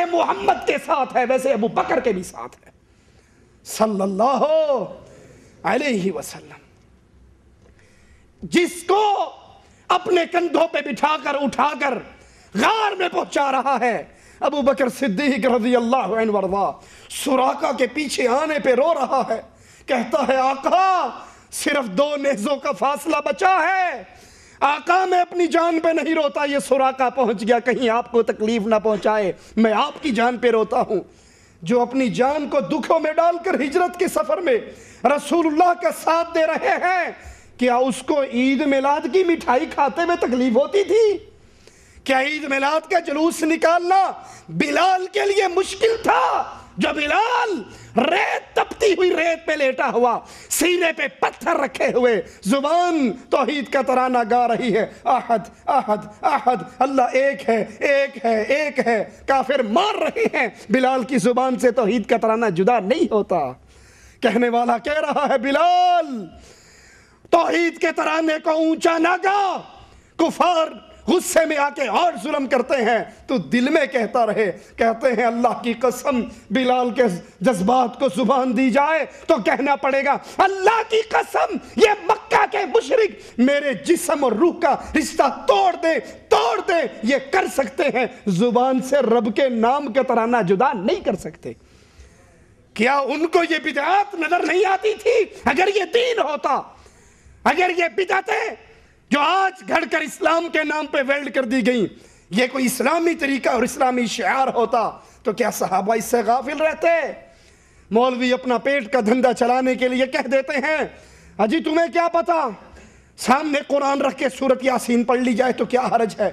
محمد کے ساتھ ہے ویسے ابو بکر کے بھی ساتھ ہے صلی اللہ علیہ وسلم، جس کو اپنے کندھوں پہ بٹھا کر اٹھا کر غار میں پہنچا رہا ہے ابو بکر صدیق رضی اللہ عنہ وارضا، سراقہ کے پیچھے آنے پہ رو رہا ہے، کہتا ہے آقا صرف 2 نیزوں کا فاصلہ بچا ہے، آقا میں اپنی جان پہ نہیں روتا، یہ سراقہ پہنچ گیا کہیں آپ کو تکلیف نہ پہنچائے، میں آپ کی جان پہ روتا ہوں۔ جو اپنی جان کو دکھوں میں ڈال کر ہجرت کے سفر میں رسول اللہ کا ساتھ دے رہے ہیں، کیا اس کو عید میلاد کی مٹھائی کھاتے میں تکلیف ہوتی تھی؟ کیا عید میلاد کا جلوس نکالنا بلال کے لیے مشکل تھا؟ جو بلال ریت تپتی ہوئی ریت پہ لیٹا ہوا، سینے پہ پتھر رکھے ہوئے، زبان توحید کا ترانہ گا رہی ہے، احد احد احد، اللہ ایک ہے ایک ہے ایک ہے، کافر مار رہے ہیں، بلال کی زبان سے توحید کا ترانہ جدا نہیں ہوتا۔ کہنے والا کہہ رہا ہے بلال توحید کے ترانے کو اونچا نہ گا، کفار غصے میں آ کے اور ظلم کرتے ہیں تو دل میں کہتا رہے۔ کہتے ہیں اللہ کی قسم بلال کے جذبات کو زبان دی جائے تو کہنا پڑے گا اللہ کی قسم یہ مکہ کے مشرک میرے جسم اور روح کا رشتہ توڑ دے یہ کر سکتے ہیں، زبان سے رب کے نام کا ترانہ جدا نہیں کر سکتے۔ کیا ان کو یہ بدعات نظر نہیں آتی تھی؟ اگر یہ دین ہوتا، اگر یہ بدعتیں جو آج گھڑ کر اسلام کے نام پہ ویلڈ کر دی گئیں یہ کوئی اسلامی طریقہ اور اسلامی شعار ہوتا تو کیا صحابہ اس سے غافل رہتے؟ مولوی اپنا پیٹ کا دھندا چلانے کے لیے کہہ دیتے ہیں اجی تمہیں کیا پتا، سامنے قرآن رکھ کے سورت یاسین پڑھ لی جائے تو کیا حرج ہے،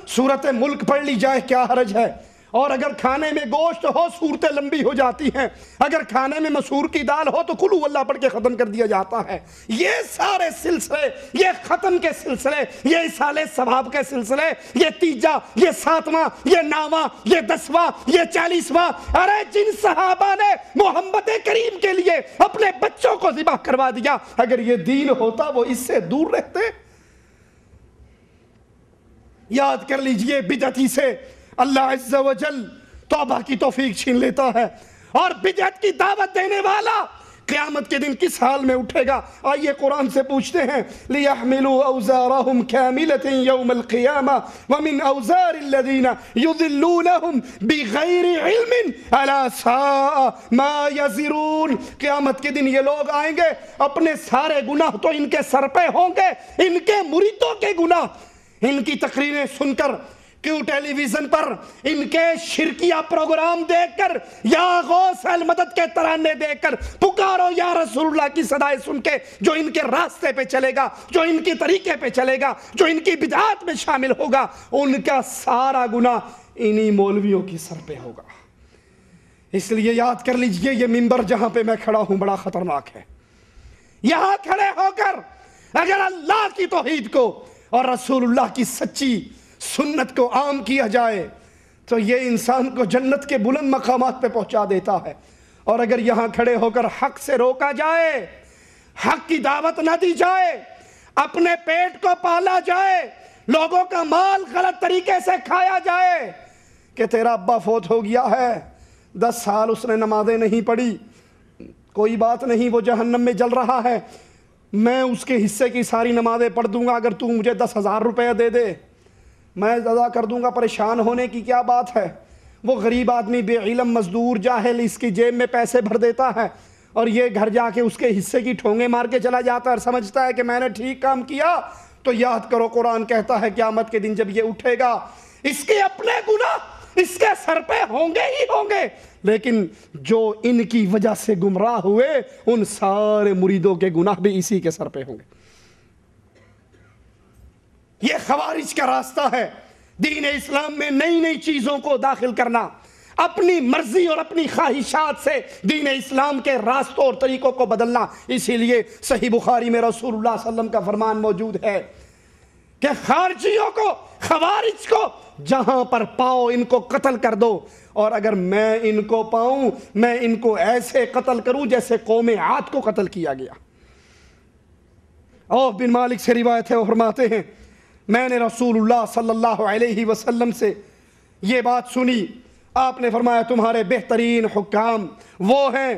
سورت ملک پڑھ لی جائے کیا حرج ہے، اور اگر کھانے میں گوشت ہو صورتیں لمبی ہو جاتی ہیں، اگر کھانے میں مسور کی دال ہو تو قل ہو اللہ پڑھ کے ختم کر دیا جاتا ہے۔ یہ سارے سلسلے، یہ ختم کے سلسلے، یہ اصالے ثواب کے سلسلے، یہ تیجا، یہ 7واں، یہ 9واں، یہ 10واں، یہ 40واں، ارے جن صحابہ نے محمد کریم کے لیے اپنے بچوں کو ذبح کروا دیا، اگر یہ دین ہوتا وہ اس سے دور رہتے۔ یاد کر لیجئے بدعتی سے اللہ عز و جل توبہ کی توفیق چھین لیتا ہے، اور بدعت کی دعوت دینے والا قیامت کے دن کس حال میں اٹھے گا؟ آئیے قرآن سے پوچھتے ہیں لِيَحْمِلُوا أَوْزَارَهُمْ كَامِلَةً يَوْمَ الْقِيَامَةِ وَمِنْ أَوْزَارِ الَّذِينَ يُضِلُّونَهُمْ بِغَيْرِ عِلْمٍ أَلَا سَاءَ مَا يَزِرُونَ۔ قیامت کے دن یہ لوگ آئیں گے، اپنے سارے گناہ تو ان کے سر پہ ہوں گے، ان کے مریدوں کے گناہ، ان کی تقریریں سن کر، کیوں ٹیلی ویژن پر ان کے شرکیہ پروگرام دیکھ کر، یا غوث المدد کے ترانے دیکھ کر، پکارو یا رسول اللہ کی صدائیں سن کے، جو ان کے راستے پہ چلے گا، جو ان کے طریقے پہ چلے گا، جو ان کی بدعات میں شامل ہوگا، ان کا سارا گناہ انہی مولویوں کی سر پہ ہوگا۔ اس لیے یاد کر لیجئے یہ منبر جہاں پہ میں کھڑا ہوں بڑا خطرناک ہے۔ یہاں کھڑے ہو کر اگر اللہ کی توحید کو اور رسول اللہ کی سچی سنت کو عام کیا جائے تو یہ انسان کو جنت کے بلند مقامات پہ پہنچا دیتا ہے، اور اگر یہاں کھڑے ہو کر حق سے روکا جائے، حق کی دعوت نہ دی جائے، اپنے پیٹ کو پالا جائے، لوگوں کا مال غلط طریقے سے کھایا جائے کہ تیرا ابا فوت ہو گیا ہے، 10 سال اس نے نمازیں نہیں پڑھی، کوئی بات نہیں وہ جہنم میں جل رہا ہے، میں اس کے حصے کی ساری نمازیں پڑھ دوں گا اگر تو مجھے 10,000 روپے دے دے، میں ادا کر دوں گا، پریشان ہونے کی کیا بات ہے۔ وہ غریب آدمی بے علم مزدور جاہل اس کی جیب میں پیسے بھر دیتا ہے، اور یہ گھر جا کے اس کے حصے کی ٹھونگے مار کے چلا جاتا ہے اور سمجھتا ہے کہ میں نے ٹھیک کام کیا۔ تو یاد کرو قرآن کہتا ہے قیامت کے دن جب یہ اٹھے گا اس کے اپنے گناہ اس کے سر پہ ہوں گے ہی ہوں گے، لیکن جو ان کی وجہ سے گمراہ ہوئے ان سارے مریدوں کے گناہ بھی اسی کے سر پہ ہوں گے۔ یہ خوارج کا راستہ ہے، دین اسلام میں نئی نئی چیزوں کو داخل کرنا، اپنی مرضی اور اپنی خواہشات سے دین اسلام کے راستوں اور طریقوں کو بدلنا۔ اسی لیے صحیح بخاری میں رسول اللہ صلی اللہ علیہ وسلم کا فرمان موجود ہے کہ خارجیوں کو، خوارج کو جہاں پر پاؤ ان کو قتل کر دو، اور اگر میں ان کو پاؤں میں ان کو ایسے قتل کروں جیسے قوم عاد کو قتل کیا گیا۔ عوف بن مالک سے روایت ہے، وہ فرماتے ہیں میں نے رسول اللہ صلی اللہ علیہ وسلم سے یہ بات سنی، آپ نے فرمایا تمہارے بہترین حکام وہ ہیں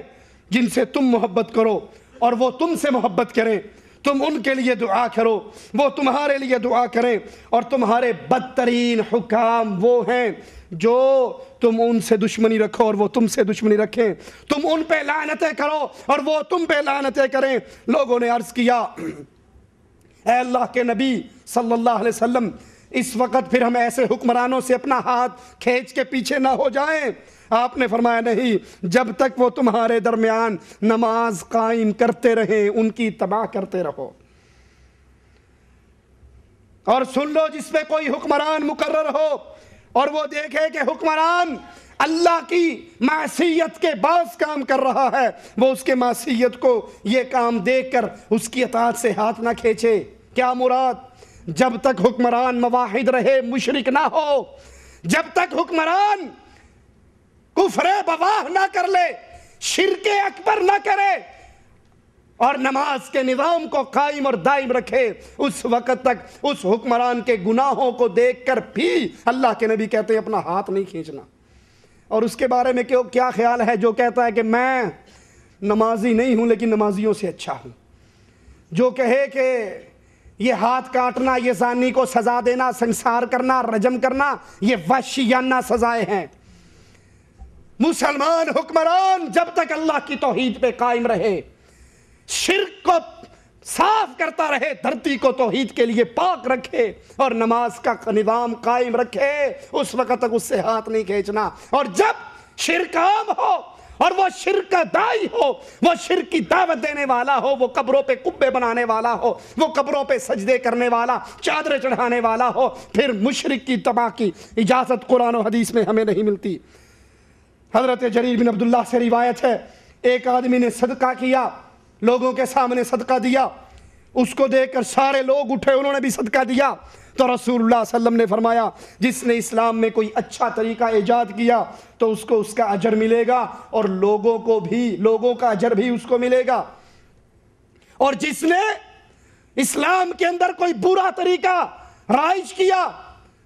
جن سے تم محبت کرو اور وہ تم سے محبت کریں، تم ان کے لیے دعا کرو وہ تمہارے لیے دعا کریں، اور تمہارے بدترین حکام وہ ہیں جو تم ان سے دشمنی رکھو اور وہ تم سے دشمنی رکھیں، تم ان پہ لعنتیں کرو اور وہ تم پہ لعنتیں کریں۔ لوگوں نے عرض کیا اے اللہ کے نبی صلی اللہ علیہ وسلم، اس وقت پھر ہم ایسے حکمرانوں سے اپنا ہاتھ کھینچ کے پیچھے نہ ہو جائیں۔ آپ نے فرمایا نہیں، جب تک وہ تمہارے درمیان نماز قائم کرتے رہیں ان کی اتباع کرتے رہو۔ اور سن لو، جس پہ کوئی حکمران مقرر ہو اور وہ دیکھے کہ حکمران اللہ کی معصیت کے باعث کام کر رہا ہے، وہ اس کے معصیت کو یہ کام دیکھ کر اس کی اطاعت سے ہاتھ نہ کھینچے۔ کیا مراد؟ جب تک حکمران موحد رہے، مشرک نہ ہو، جب تک حکمران کفر بواہ نہ کر لے، شرک اکبر نہ کرے اور نماز کے نظام کو قائم اور دائم رکھے، اس وقت تک اس حکمران کے گناہوں کو دیکھ کر بھی اللہ کے نبی کہتے ہیں اپنا ہاتھ نہیں کھینچنا۔ اور اس کے بارے میں کیا خیال ہے جو کہتا ہے کہ میں نمازی نہیں ہوں لیکن نمازیوں سے اچھا ہوں، جو کہے کہ یہ ہاتھ کاٹنا، یہ زانی کو سزا دینا، سنسار کرنا، رجم کرنا، یہ وحشیانہ سزائیں ہیں۔ مسلمان حکمران جب تک اللہ کی توحید پہ قائم رہے، شرک کو صاف کرتا رہے، دھرتی کو توحید کے لیے پاک رکھے اور نماز کا نظام قائم رکھے، اس وقت تک اس سے ہاتھ نہیں کھینچنا۔ اور جب شرک عام ہو اور وہ شرک کا دائی ہو، وہ شرک کی دعوت دینے والا ہو، وہ قبروں پہ قبے بنانے والا ہو، وہ قبروں پہ سجدے کرنے والا، چادریں چڑھانے والا ہو، پھر مشرک کی تباہ کی اجازت قرآن و حدیث میں ہمیں نہیں ملتی۔ حضرت جریر بن عبداللہ سے روایت ہے، ایک آدمی نے صدقہ کیا، لوگوں کے سامنے صدقہ دیا، اس کو دیکھ کر سارے لوگ اٹھے، انہوں نے بھی صدقہ دیا، تو رسول اللہ صلی اللہ علیہ وسلم نے فرمایا جس نے اسلام میں کوئی اچھا طریقہ ایجاد کیا تو اس کو اس کا اجر ملے گا اور لوگوں کا اجر بھی اس کو ملے گا، اور جس نے اسلام کے اندر کوئی برا طریقہ رائج کیا،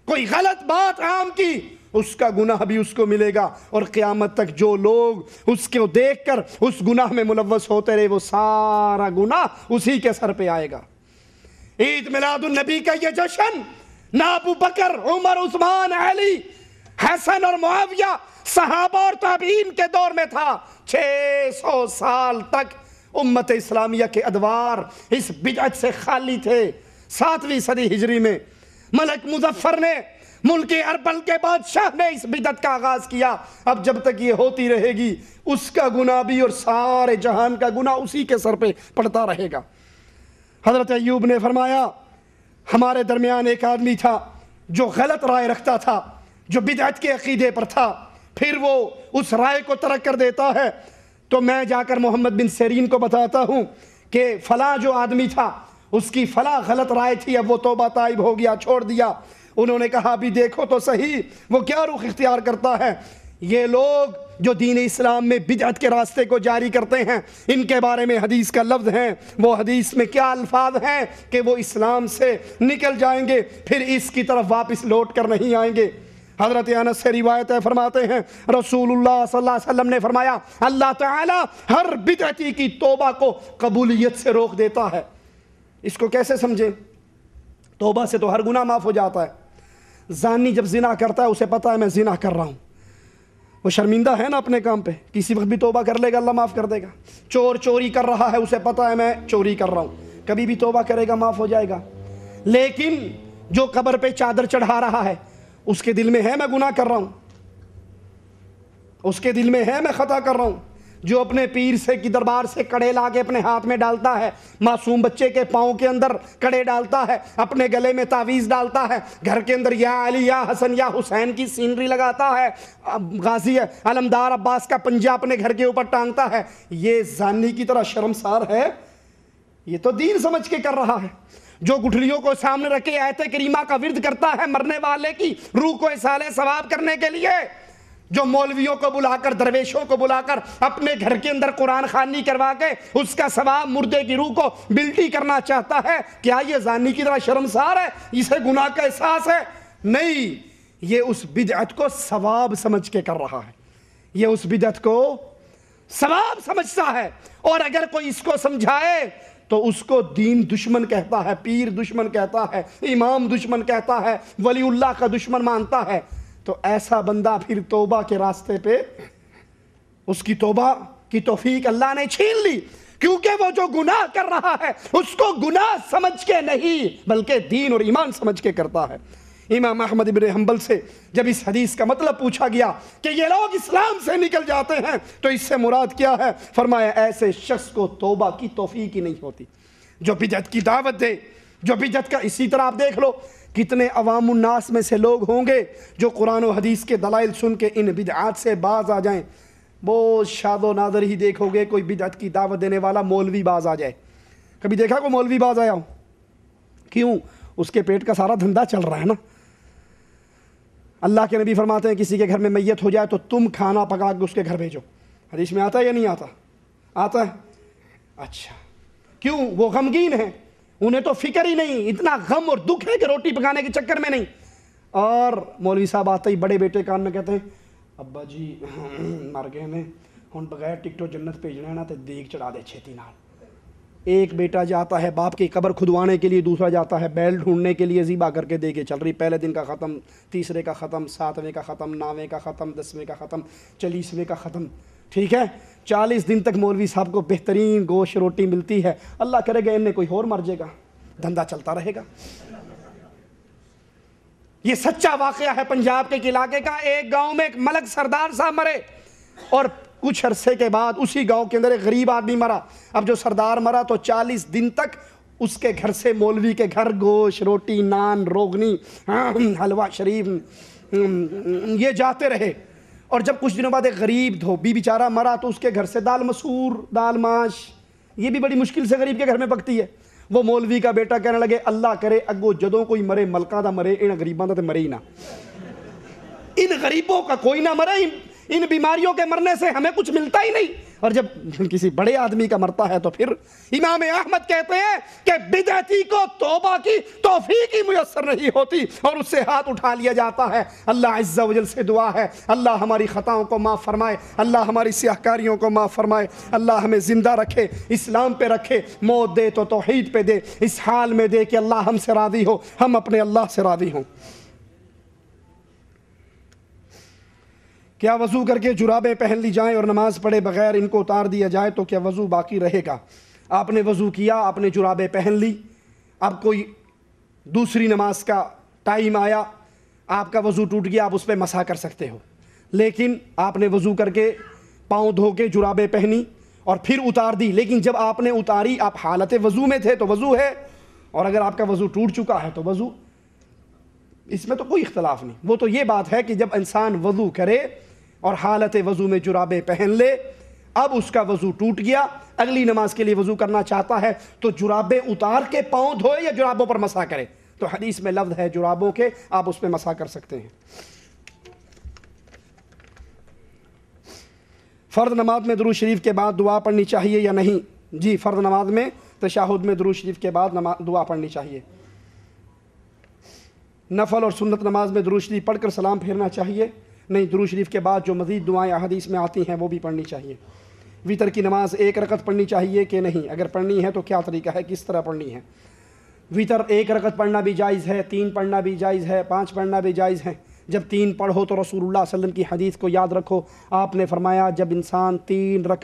کوئی غلط بات عام کی، اس کا گناہ بھی اس کو ملے گا، اور قیامت تک جو لوگ اس کو دیکھ کر اس گناہ میں ملوث ہوتے رہے وہ سارا گناہ اسی کے سر پہ آئے گا۔ عید میلاد النبی کا یہ جشن نہ ابو بکر، عمر، عثمان، علی، حسن اور معاویہ، صحابہ اور تابعین کے دور میں تھا۔ 600 سال تک امت اسلامیہ کے ادوار اس بدعت سے خالی تھے۔ 7ویں صدی ہجری میں ملک مظفر نے، ملک اربل کے بادشاہ نے اس بدعت کا آغاز کیا۔ اب جب تک یہ ہوتی رہے گی اس کا گناہ بھی اور سارے جہان کا گناہ اسی کے سر پہ پڑتا رہے گا۔ حضرت ایوب نے فرمایا ہمارے درمیان ایک آدمی تھا جو غلط رائے رکھتا تھا، جو بدعت کے عقیدے پر تھا، پھر وہ اس رائے کو ترک کر دیتا ہے تو میں جا کر محمد بن سیرین کو بتاتا ہوں کہ فلاں جو آدمی تھا اس کی فلاں غلط رائے تھی، اب وہ توبہ تائب ہو گیا، چھوڑ دیا۔ انہوں نے کہا بھی دیکھو تو صحیح وہ کیا رخ اختیار کرتا ہے۔ یہ لوگ جو دین اسلام میں بدعت کے راستے کو جاری کرتے ہیں، ان کے بارے میں حدیث کا لفظ ہے، وہ حدیث میں کیا الفاظ ہیں کہ وہ اسلام سے نکل جائیں گے، پھر اس کی طرف واپس لوٹ کر نہیں آئیں گے۔ حضرت انس سے روایت ہے، فرماتے ہیں رسول اللہ صلی اللہ علیہ وسلم نے فرمایا اللہ تعالی ہر بدعتی کی توبہ کو قبولیت سے روک دیتا ہے۔ اس کو کیسے سمجھیں؟ توبہ سے تو ہر گناہ معاف ہو جاتا ہے۔ زانی جب زنا کرتا ہے اسے پتا ہے میں زنا کر رہا ہوں، وہ شرمندہ ہے نا اپنے کام پہ، کسی وقت بھی توبہ کر لے گا اللہ معاف کر دے گا۔ چور چوری کر رہا ہے اسے پتا ہے میں چوری کر رہا ہوں، کبھی بھی توبہ کرے گا معاف ہو جائے گا۔ لیکن جو قبر پہ چادر چڑھا رہا ہے اس کے دل میں ہے میں گناہ کر رہا ہوں، اس کے دل میں ہے میں خطا کر رہا ہوں۔ جو اپنے پیر سے کی دربار سے کڑے لا کے اپنے ہاتھ میں ڈالتا ہے، معصوم بچے کے پاؤں کے اندر کڑے ڈالتا ہے، اپنے گلے میں تعویذ ڈالتا ہے، گھر کے اندر یا علی یا حسن یا حسین کی سینری لگاتا ہے، غازی علمدار عباس کا پنجہ اپنے گھر کے اوپر ٹانگتا ہے، یہ زانی کی طرح شرمسار ہے؟ یہ تو دین سمجھ کے کر رہا ہے۔ جو گٹھلیوں کو سامنے رکھے آیت کریمہ کا ورد کرتا ہے مرنے والے کی روح کو اصال ثواب کرنے کے لیے، جو مولویوں کو بلا کر، درویشوں کو بلا کر اپنے گھر کے اندر قرآن خوانی کروا کے اس کا ثواب مردے کی روح کو بلٹی کرنا چاہتا ہے، کیا یہ زانی کی طرح شرمسار ہے؟ اسے گناہ کا احساس ہے؟ نہیں، یہ اس بدعت کو ثواب سمجھ کے کر رہا ہے، یہ اس بدعت کو ثواب سمجھتا ہے، اور اگر کوئی اس کو سمجھائے تو اس کو دین دشمن کہتا ہے، پیر دشمن کہتا ہے، امام دشمن کہتا ہے، ولی اللہ کا دشمن مانتا ہے۔ تو ایسا بندہ پھر توبہ کے راستے پہ اس کی توبہ کی توفیق اللہ نے چھین لی، کیونکہ وہ جو گناہ کر رہا ہے اس کو گناہ سمجھ کے نہیں بلکہ دین اور ایمان سمجھ کے کرتا ہے۔ امام احمد بن حنبل سے جب اس حدیث کا مطلب پوچھا گیا کہ یہ لوگ اسلام سے نکل جاتے ہیں تو اس سے مراد کیا ہے، فرمایا ایسے شخص کو توبہ کی توفیق ہی نہیں ہوتی جو بدعت کی دعوت دے، جو بدعت کا۔ اسی طرح آپ دیکھ لو کتنے عوام الناس میں سے لوگ ہوں گے جو قرآن و حدیث کے دلائل سن کے ان بدعات سے باز آ جائیں۔ بہت شاد و نادر ہی دیکھو گے کوئی بدعت کی دعوت دینے والا مولوی باز آ جائے۔ کبھی دیکھا کوئی مولوی باز آیا ہو؟ کیوں؟ اس کے پیٹ کا سارا دھندا چل رہا ہے نا۔ اللہ کے نبی فرماتے ہیں کسی کے گھر میں میت ہو جائے تو تم کھانا پکا کے اس کے گھر بھیجو۔ حدیث میں آتا ہے یا نہیں آتا؟ آتا ہے۔ اچھا، کیوں؟ وہ غمگین ہیں، انہیں تو فکر ہی نہیں، اتنا غم اور دکھ ہے کہ روٹی پکانے کے چکر میں نہیں۔ اور مولوی صاحب آتے ہی بڑے بیٹے کان میں کہتے ہیں ابا جی مر گئے نے، ہن بغیر ٹکٹو جنت بھیجنا ہے نا تے دیگ چڑھا دے چھیتی نال۔ ایک بیٹا جاتا ہے باپ کی قبر کھدوانے کے لیے، دوسرا جاتا ہے بیل ڈھونڈنے کے لیے، ذبح کر کے دے کے چل رہی، پہلے دن کا ختم، تیسرے کا ختم، 7ویں کا ختم، 9ویں کا ختم، 10ویں کا ختم، 40ویں کا ختم، ٹھیک ہے۔ 40 دن تک مولوی صاحب کو بہترین گوشت روٹی ملتی ہے، اللہ کرے گا ان میں کوئی اور مر جائے گا، دھندا چلتا رہے گا۔ یہ سچا واقعہ ہے پنجاب کے علاقے کا۔ ایک گاؤں میں ایک ملک سردار صاحب مرے، اور کچھ عرصے کے بعد اسی گاؤں کے اندر ایک غریب آدمی مرا۔ اب جو سردار مرا تو 40 دن تک اس کے گھر سے مولوی کے گھر گوشت روٹی، نان، روغنی، حلوہ شریف یہ جاتے رہے۔ اور جب کچھ دنوں بعد ایک غریب دھوبی بیچارہ مرا تو اس کے گھر سے دال مسور، دال ماش، یہ بھی بڑی مشکل سے غریب کے گھر میں پکتی ہے۔ وہ مولوی کا بیٹا کہنے لگے اللہ کرے اگو جدوں کوئی مرے ملکاں دا مرے، ان غریباں دا تے مرے ہی نہ، ان غریبوں کا کوئی نہ مرے، ان بیماریوں کے مرنے سے ہمیں کچھ ملتا ہی نہیں۔ اور جب کسی بڑے آدمی کا مرتا ہے تو پھر امام احمد کہتے ہیں کہ بدعتی کو توبہ کی توفیق ہی میسر نہیں ہوتی اور اس سے ہاتھ اٹھا لیا جاتا ہے۔ اللہ عز و جل سے دعا ہے اللہ ہماری خطاؤں کو معاف فرمائے، اللہ ہماری سیاہکاریوں کو معاف فرمائے، اللہ ہمیں زندہ رکھے، اسلام پہ رکھے، موت دے تو توحید پہ دے، اس حال میں دے کہ اللہ ہم سے راضی ہو، ہم اپنے اللہ سے راضی ہوں۔ کیا وضو کر کے جرابیں پہن لی جائیں اور نماز پڑھے بغیر ان کو اتار دیا جائے تو کیا وضو باقی رہے گا؟ آپ نے وضو کیا، آپ نے جرابیں پہن لی، اب کوئی دوسری نماز کا ٹائم آیا، آپ کا وضو ٹوٹ گیا، آپ اس پہ مسح کر سکتے ہو، لیکن آپ نے وضو کر کے پاؤں دھو کے جرابیں پہنی اور پھر اتار دی، لیکن جب آپ نے اتاری آپ حالت وضو میں تھے تو وضو ہے، اور اگر آپ کا وضو ٹوٹ چکا ہے تو وضو، اس میں تو کوئی اختلاف نہیں۔ وہ تو یہ بات ہے کہ جب انسان وضو کرے اور حالت وضو میں جرابیں پہن لے، اب اس کا وضو ٹوٹ گیا، اگلی نماز کے لیے وضو کرنا چاہتا ہے تو جرابیں اتار کے پاؤں دھوئے یا جرابوں پر مسح کرے، تو حدیث میں لفظ ہے جرابوں کے، آپ اس پہ مسح کر سکتے ہیں۔ فرض نماز میں درود شریف کے بعد دعا پڑھنی چاہیے یا نہیں؟ جی، فرض نماز میں تشہد میں درود شریف کے بعد دعا پڑھنی چاہیے۔ نفل اور سنت نماز میں درود شریف پڑھ کر سلام پھیرنا چاہیے؟ نہیں، درود شریف کے بعد جو مزید دعائیں احادیث میں آتی ہیں وہ بھی پڑھنی چاہیے۔ وتر کی نماز 1 رکعت پڑھنی چاہیے کہ نہیں؟ اگر پڑھنی ہے تو کیا طریقہ ہے، کس طرح پڑھنی ہے؟ وتر 1 رکعت پڑھنا بھی جائز ہے، 3 پڑھنا بھی جائز ہے، 5 پڑھنا بھی جائز ہے۔ جب 3 پڑھو تو رسول اللہ صلی اللہ علیہ وسلم کی حدیث کو یاد رکھو، آپ نے فرمایا جب انسان 3 رکعت